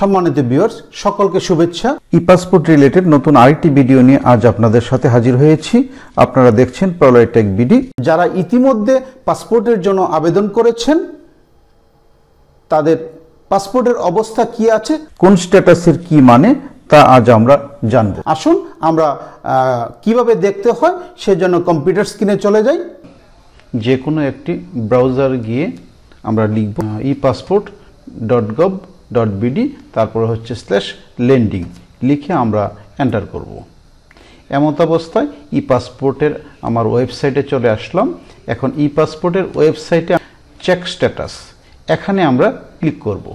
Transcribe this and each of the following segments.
সম্মানিত ভিউয়ার্স সকলকে শুভেচ্ছা। ই পাসপোর্ট রিলেটেড নতুন আরেকটি ভিডিও নিয়ে আজ আপনাদের সাথে হাজির হয়েছি। আপনারা দেখছেন প্রলয় টেক বিডি। যারা ইতিমধ্যে পাসপোর্টের জন্য আবেদন করেছেন তাদের পাসপোর্টের অবস্থা কি আছে, কোন স্ট্যাটাসের কি মানে তা আজ আমরা জানব। আসুন আমরা কিভাবে দেখতে হয় সেজন্য কম্পিউটার স্ক্রিনে চলে যাই। যে কোনো একটি ব্রাউজার গিয়ে আমরা লিখব epassport.gov.bd, তারপরে হচ্ছে /lending লিখে আমরা এন্টার করব। এমত অবস্থায় ই পাসপোর্টের আমার ওয়েবসাইটে চলে আসলাম। এখন ই পাসপোর্টের ওয়েবসাইটে চেক স্ট্যাটাস এখানে আমরা ক্লিক করব।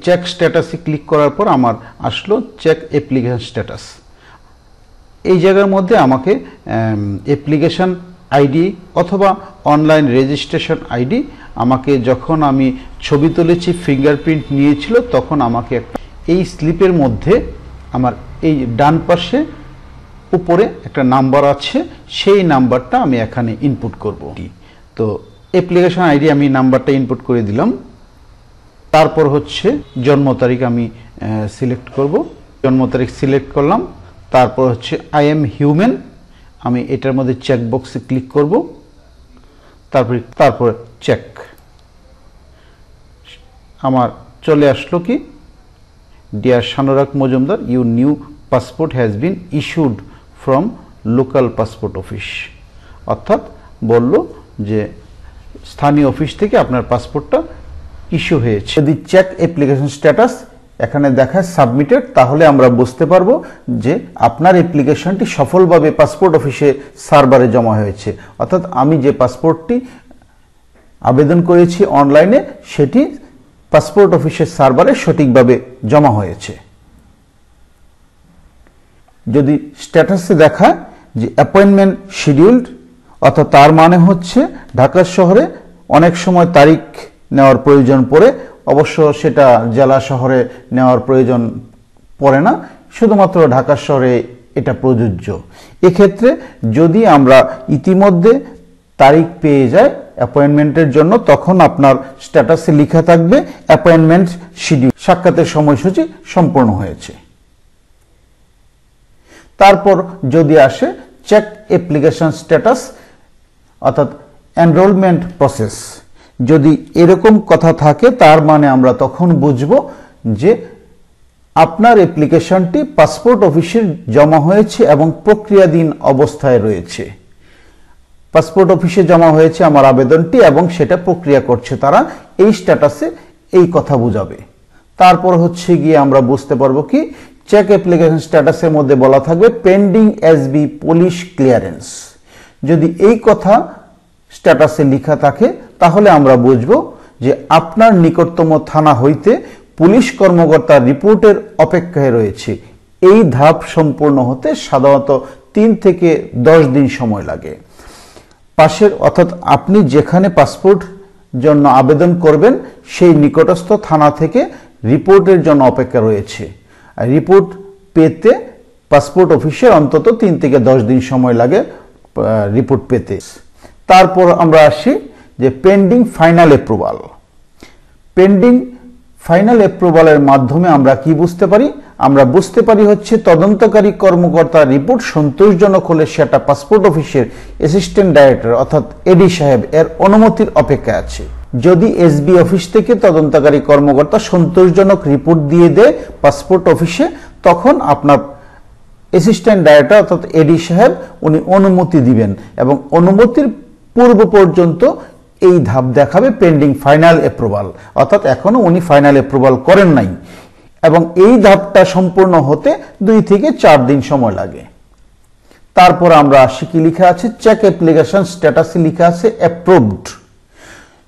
চেক স্ট্যাটাসে ক্লিক করার পর আমার আসলো চেক অ্যাপ্লিকেশন স্ট্যাটাস। এই জায়গার মধ্যে আমাকে অ্যাপ্লিকেশন আইডি অথবা অনলাইন রেজিস্ট্রেশন আইডি, আমাকে যখন আমি ছবি তুলেছি ফিঙ্গারপ্রিন্ট নিয়েছিল তখন আমাকে এই স্লিপের মধ্যে আমার এই ডান পাশে উপরে একটা নাম্বার আছে, সেই নাম্বারটা আমি এখানে ইনপুট করব। তো অ্যাপ্লিকেশন আইডি আমি নাম্বারটা ইনপুট করে দিলাম। তারপর হচ্ছে জন্ম তারিখ আমি সিলেক্ট করব। জন্ম তারিখ সিলেক্ট করলাম। তারপর হচ্ছে আই এম হিউম্যান, আমি এটার মধ্যে চেক বক্সে ক্লিক করব। তারপর চেক আমার চলে আসলো কি, dear Shanurag Majumdar, your new passport has been issued from local passport office. অর্থাৎ বলল যে স্থানীয় অফিস থেকে আপনার পাসপোর্টটা ইস্যু হয়েছে। যদি চেক অ্যাপ্লিকেশন স্ট্যাটাস এখানে দেখায় সাবমিটেড, তাহলে আমরা বুঝতে পারবো যে আপনার অ্যাপ্লিকেশনটি সফলভাবে পাসপোর্ট অফিসে সার্ভারে জমা হয়েছে। অর্থাৎ আমি যে পাসপোর্টটি আবেদন করেছি অনলাইনে সেটি পাসপোর্ট অফিসের সার্ভারে সঠিকভাবে জমা হয়েছে। যদি স্ট্যাটাসে দেখায় যে অ্যাপয়েন্টমেন্ট শিডিউলড, অর্থাৎ তার মানে হচ্ছে ঢাকা শহরে অনেক সময় তারিখ নেওয়ার প্রয়োজন পড়ে, অবশ্য সেটা জেলা শহরে নেওয়ার প্রয়োজন পড়ে না, শুধুমাত্র ঢাকা শহরে এটা প্রযোজ্য। এক্ষেত্রে যদি আমরা ইতিমধ্যে তারিখ পেয়ে যাই অ্যাপয়েন্টমেন্টের জন্য, তখন আপনার স্ট্যাটাসে লেখা থাকবে অ্যাপয়েন্টমেন্ট শিডিউল, সাক্ষাতের সময়সূচি সম্পূর্ণ হয়েছে। তারপর যদি আসে চেক অ্যাপ্লিকেশন স্ট্যাটাস অর্থাৎ এনরোলমেন্ট প্রসেস, যদি এরকম কথা থাকে তার মানে আমরা তখন বুঝব যে আপনার অ্যাপ্লিকেশনটি পাসপোর্ট অফিসে জমা হয়েছে এবং প্রক্রিয়াধীন অবস্থায় রয়েছে। পাসপোর্ট অফিসে জমা হয়েছে আমার আবেদনটি এবং সেটা প্রক্রিয়া করছে তারা, এই স্ট্যাটাসে এই কথা বোঝাবে। তারপর হচ্ছে গিয়ে আমরা বুঝতে পারবো কি, চেক অ্যাপ্লিকেশন স্ট্যাটাসের মধ্যে বলা থাকবে পেন্ডিং এসবি পুলিশ ক্লিয়ারেন্স। যদি এই কথা স্ট্যাটাসে লেখা থাকে তাহলে আমরা বুঝবো যে আপনার নিকটতম থানা হইতে পুলিশ কর্মকর্তার রিপোর্টের অপেক্ষায় রয়েছে। এই ধাপ সম্পূর্ণ হতে সাধারণত 3 থেকে 10 দিন সময় লাগে। পাশের অর্থাৎ আপনি যেখানে পাসপোর্ট জন্য আবেদন করবেন সেই নিকটস্থ থানা থেকে রিপোর্টের জন্য অপেক্ষা রয়েছে। রিপোর্ট পেতে পাসপোর্ট অফিসে অন্তত 3 থেকে 10 দিন সময় লাগে রিপোর্ট পেতে। তারপর আমরা আসি যে pending final approval. Pending final অ্যাপ্রুভালের মাধ্যমে আমরা কি বুঝতে পারি? আমরা বুঝতে পারি হচ্ছে তদন্তকারী কর্মকর্তার রিপোর্ট সন্তোষজনক হলে সেটা পাসপোর্ট অফিসের অ্যাসিস্ট্যান্ট ডাইরেক্টর অর্থাৎ এডি সাহেব এর অনুমতির অপেক্ষা আছে। যদি এসবি অফিস থেকে তদন্তকারী কর্মকর্তা সন্তোষজনক রিপোর্ট দিয়ে দেয় পাসপোর্ট অফিসে, তখন আপনার অ্যাসিস্ট্যান্ট ডাইরেক্টর অর্থাৎ এডি সাহেব উনি অনুমতি দিবেন এবং অনুমতির পূর্ব পর্যন্ত এই ধাপ দেখাবে পেন্ডিং ফাইনাল অ্যাপ্রুভাল, অর্থাৎ এখনো উনি ফাইনাল অ্যাপ্রুভাল করেন নাই এবং এই ধাপটা সম্পূর্ণ হতে 2 থেকে 4 দিন সময় লাগে। তারপর আমরা আসি কি লেখা আছে, চেক অ্যাপ্লিকেশন স্ট্যাটাসে লেখা আছে অ্যাপ্রুভড।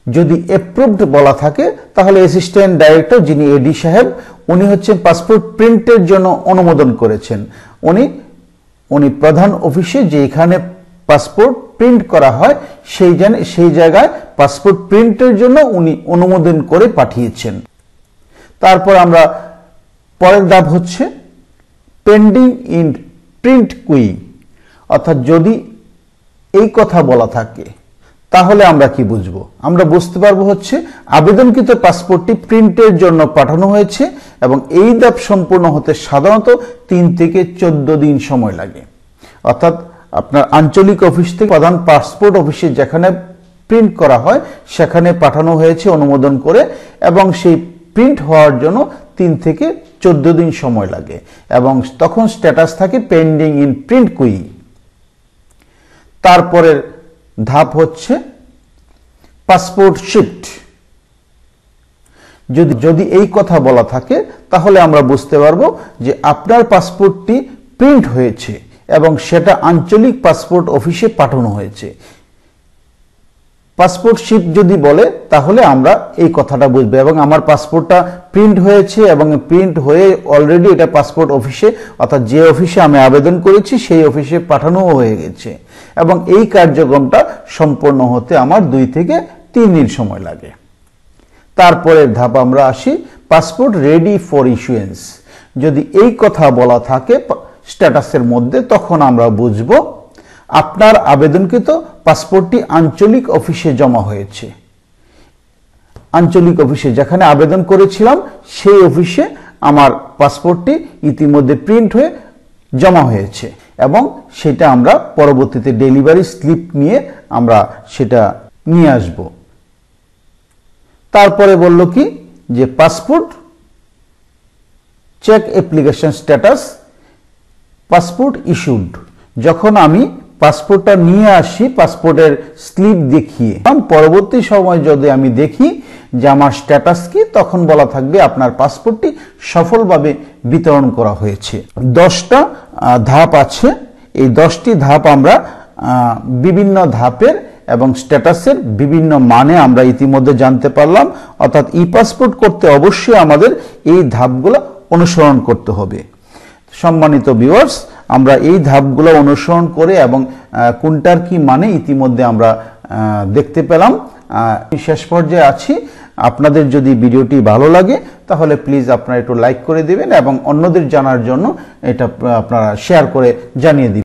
যদি অ্যাপ্রুভড বলা থাকে তাহলে অ্যাসিস্ট্যান্ট ডাইরেক্টর যিনি এডি সাহেব উনি হচ্ছেন পাসপোর্ট প্রিন্টের জন্য অনুমোদন করেছেন। উনি প্রধান অফিসে যেখানে পাসপোর্ট প্রিন্ট করা হয় সেই জায়গায় পাসপোর্ট প্রিন্টের জন্য উনি অনুমোদন করে পাঠিয়েছেন। তারপর আমরা পরের ধাপ হচ্ছে পেন্ডিং ইন প্রিন্ট কুই, অর্থাৎ যদি এই কথা বলা থাকে তাহলে আমরা কি বুঝবো? আমরা বুঝতে পারবো হচ্ছে আবেদনকৃত পাসপোর্টটি প্রিন্টের জন্য পাঠানো হয়েছে এবং এই ধাপ সম্পূর্ণ হতে সাধারণত 3 থেকে 14 দিন সময় লাগে। অর্থাৎ আপনার আঞ্চলিক অফিস থেকে প্রধান পাসপোর্ট অফিসে যেখানে প্রিন্ট করা হয় সেখানে পাঠানো হয়েছে অনুমোদন করে, এবং সেই প্রিন্ট হওয়ার জন্য 3 থেকে 14 দিন সময় লাগে এবং তখন স্ট্যাটাস থাকে পেন্ডিং ইন প্রিন্ট কুই। তারপরের ধাপ হচ্ছে পাসপোর্ট শিফট। যদি এই কথা বলা থাকে তাহলে আমরা বুঝতে পারবো যে আপনার পাসপোর্টটি প্রিন্ট হয়েছে এবং সেটা আঞ্চলিক পাসপোর্ট অফিসে পাঠানো হয়েছে। পাসপোর্ট শিফট যদি বলে তাহলে আমরা এই কথাটা বুঝবো এবং আমার পাসপোর্টটা প্রিন্ট হয়েছে এবং প্রিন্ট হয়ে অলরেডি এটা পাসপোর্ট অফিসে, অর্থাৎ যে অফিসে আমি আবেদন করেছি সেই অফিসে পাঠানো হয়ে গেছে এবং এই কার্যক্রমটা সম্পন্ন হতে আমার 2 থেকে 3 দিন সময় লাগে। তারপরের ধাপ আমরা আসি পাসপোর্ট রেডি ফর ইস্যুয়েন্স। যদি এই কথা বলা থাকে স্ট্যাটাসের মধ্যে তখন আমরা বুঝবো আপনার আবেদনকৃত পাসপোর্টটি আঞ্চলিক অফিসে জমা হয়েছে। আঞ্চলিক অফিসে যেখানে আবেদন করেছিলাম সেই অফিসে আমার পাসপোর্টটি ইতিমধ্যে প্রিন্ট হয়ে জমা হয়েছে এবং সেটা আমরা পরবর্তীতে ডেলিভারি স্লিপ নিয়ে আমরা সেটা নিয়ে আসব। তারপরে বলল কি যে passport check application status passport issued. যখন আমি পাসপোর্টটা নিয়ে আসি পাসপোর্টের স্লিপ দেখিয়ে, পরবর্তী সময় যদি আমি দেখি যে আমার স্ট্যাটাস কি, তখন বলা থাকবে আপনার পাসপোর্টটি সফলভাবে বিতরণ করা হয়েছে। 10টা ধাপ আছে। এই 10টি ধাপ আমরা বিভিন্ন ধাপের এবং স্ট্যাটাসের বিভিন্ন মানে আমরা ইতিমধ্যে জানতে পারলাম। অর্থাৎ ই পাসপোর্ট করতে অবশ্যই আমাদের এই ধাপগুলো অনুসরণ করতে হবে। সম্মানিত ভিউয়ার্স, আমরা এই ধাপগুলো অনুসরণ করে এবং কোনটার কি মানে ইতিমধ্যে আমরা দেখতে পেলাম। শেষ পর্যায়ে আছি। আপনাদের যদি ভিডিওটি ভালো লাগে তাহলে প্লিজ আপনারা একটু লাইক করে দিবেন এবং অন্যদের জানার জন্য এটা আপনারা শেয়ার করে জানিয়ে দিবেন।